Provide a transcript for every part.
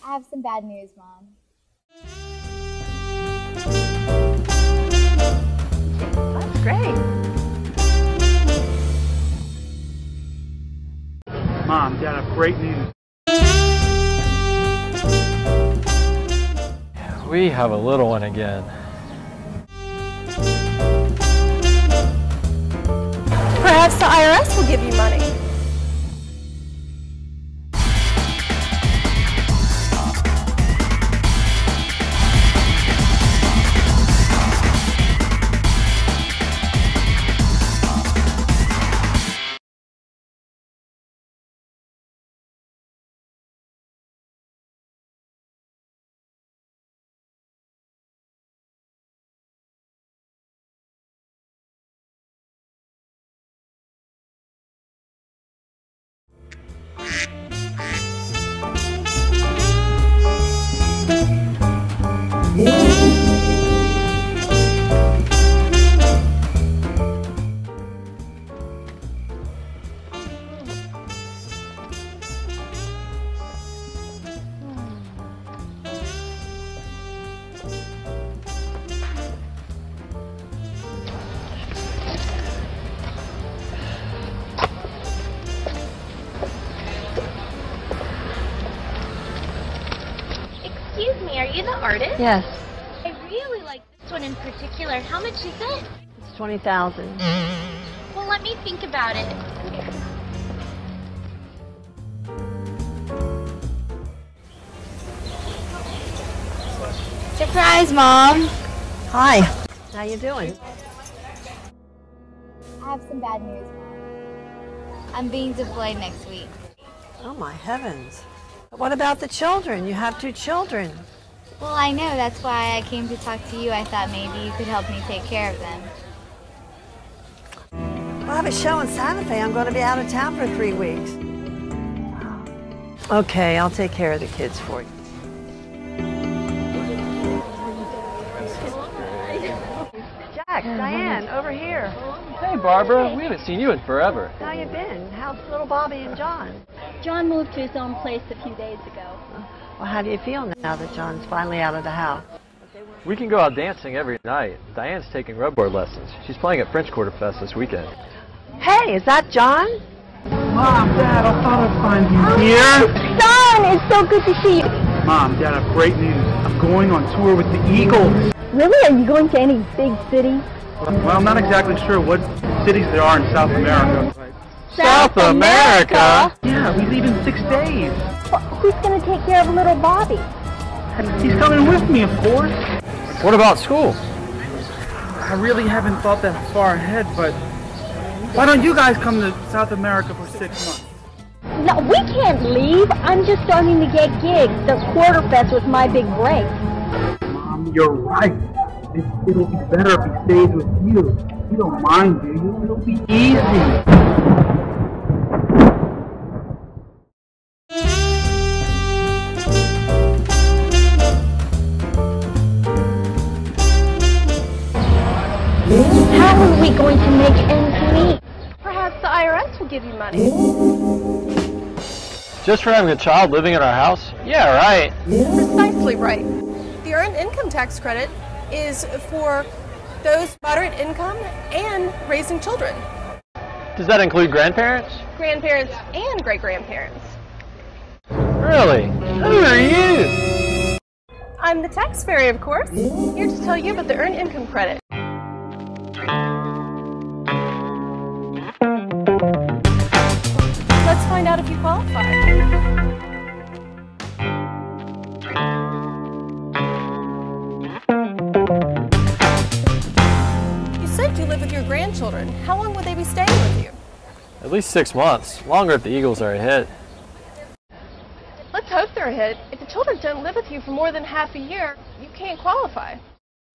I have some bad news, Mom. That's great. Mom, Dad, I have great news. We have a little one again. Perhaps the IRS will give you money. Excuse me, are you the artist? Yes, I really like this one in particular. How much is it? it's 20,000. Well, let me think about it. Surprise, Mom. Hi. How you doing? I have some bad news, Mom. I'm being deployed next week. Oh my heavens. What about the children? You have 2 children. Well, I know. That's why I came to talk to you. I thought maybe you could help me take care of them. I have a show in Santa Fe. I'm going to be out of town for 3 weeks. Okay, I'll take care of the kids for you. Jack, Diane, over here. Hey, Barbara, we haven't seen you in forever. How you been? How's little Bobby and John? John moved to his own place a few days ago. Well, how do you feel now that John's finally out of the house? We can go out dancing every night. Diane's taking rubboard lessons. She's playing at French Quarter Fest this weekend. Hey, is that John? Mom, Dad, I thought I'd find you here. Son, it's so good to see you. Mom, Dad, I have great news. I'm going on tour with the Eagles. Really? Are you going to any big city? Well, I'm not exactly sure what cities there are in South America. South America? Yeah, we leave in 6 days. Well, who's going to take care of little Bobby? He's coming with me, of course. What about school? I really haven't thought that far ahead, but why don't you guys come to South America for 6 months? No, we can't leave. I'm just starting to get gigs. The Quarterfest was my big break. Mom, you're right. It'll be better if he stays with you. You don't mind, do you? It'll be easy. How are we going to make ends meet? Perhaps the IRS will give you money. Just for having a child living in our house? Yeah, right. Precisely right. The Earned Income Tax Credit is for those moderate income and raising children. Does that include grandparents? Grandparents and great-grandparents. Really? Who are you? I'm the tax fairy, of course, here to tell you about the Earned Income Credit. Let's find out if you qualify. You said you live with your grandchildren. How long would they be staying with you? At least 6 months. Longer if the Eagles are a hit. Let's hope they're a hit. If the children don't live with you for more than half a year, you can't qualify.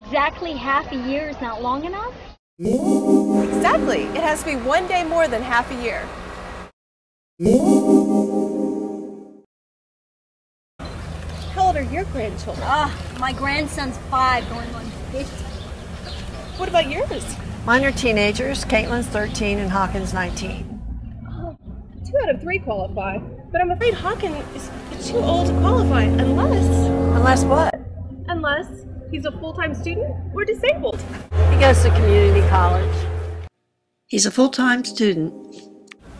Exactly half a year is not long enough? Exactly. It has to be 1 day more than half a year. How old are your grandchildren? My grandson's 5 going on 50. What about yours? Mine are teenagers. Caitlin's 13 and Hawkins 19. 2 out of 3 qualify. But I'm afraid Hawken is too old to qualify Unless what? unless he's a full-time student or disabled. He goes to community college. He's a full-time student.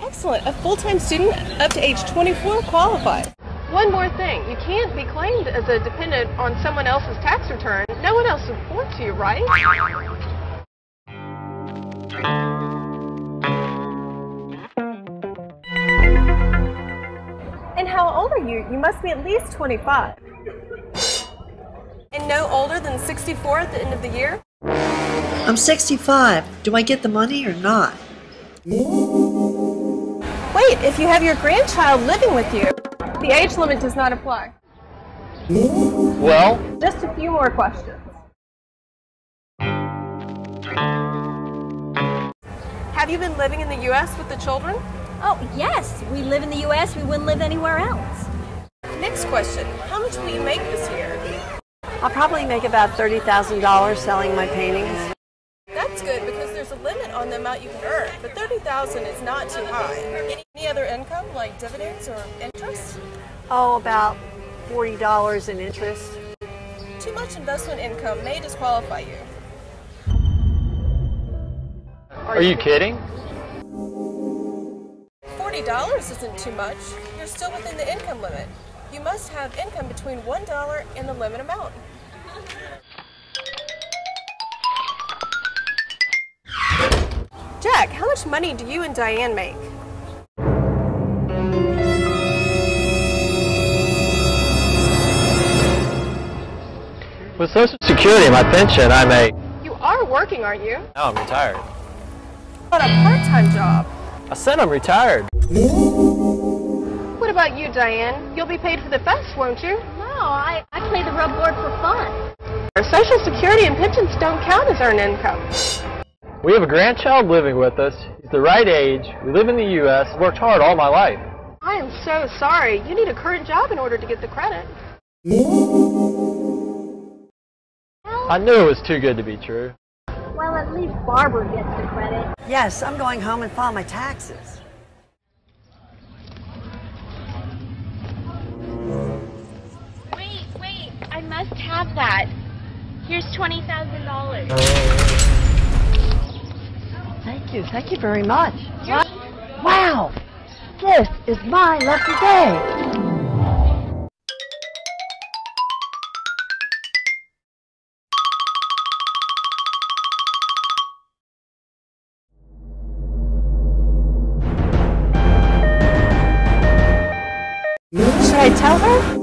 Excellent. A full-time student up to age 24 qualifies. One more thing. You can't be claimed as a dependent on someone else's tax return. No one else supports you, right? And how old are you? You must be at least 25. And no older than 64 at the end of the year? I'm 65. Do I get the money or not? Wait, if you have your grandchild living with you, the age limit does not apply. Well, Just a few more questions. Have you been living in the U.S. with the children? Oh, yes. We live in the U.S. We wouldn't live anywhere else. Next question. How much will you make this year? I'll probably make about $30,000 selling my paintings. That's good because there's a limit on the amount you can earn, but $30,000 is not too high. Any other income like dividends or interest? Oh, about $40 in interest. Too much investment income may disqualify you. are you kidding? $40 isn't too much. You're still within the income limit. You must have income between $1 and the limit amount. Jack, how much money do you and Diane make? With Social Security and my pension, I make... You are working, aren't you? Now I'm retired. What a part-time job. I said I'm retired. What about you, Diane? You'll be paid for the fest, won't you? No, I play the rub board for fun. Our Social Security and pensions don't count as earned income. We have a grandchild living with us. He's the right age. We live in the U.S. Worked hard all my life. I am so sorry. You need a current job in order to get the credit. I knew it was too good to be true. Well, at least Barbara gets the credit. Yes, I'm going home and file my taxes. Wait, I must have that. Here's $20,000. Thank you very much. Wow, this is my lucky day. Should I tell her?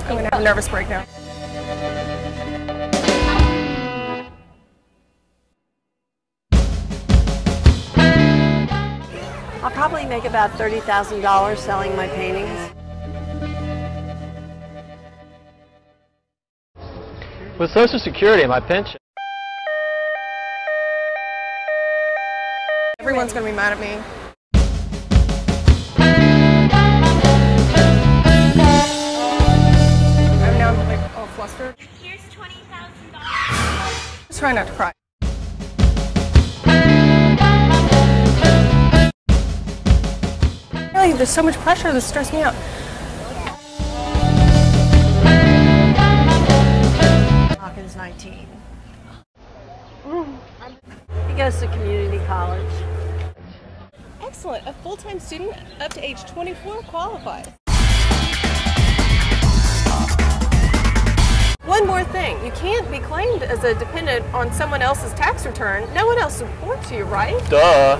I'm gonna have a nervous breakdown. I'll probably make about $30,000 selling my paintings. With Social Security and my pension... Everyone's gonna be mad at me. I'm now like all flustered. Here's $20,000. Just try not to cry. Really, there's so much pressure that stressed me out. Hawken's 19. He goes to community college. Excellent. A full-time student up to age 24 qualifies. One more thing. You can't be claimed as a dependent on someone else's tax return. No one else supports you, right? Duh.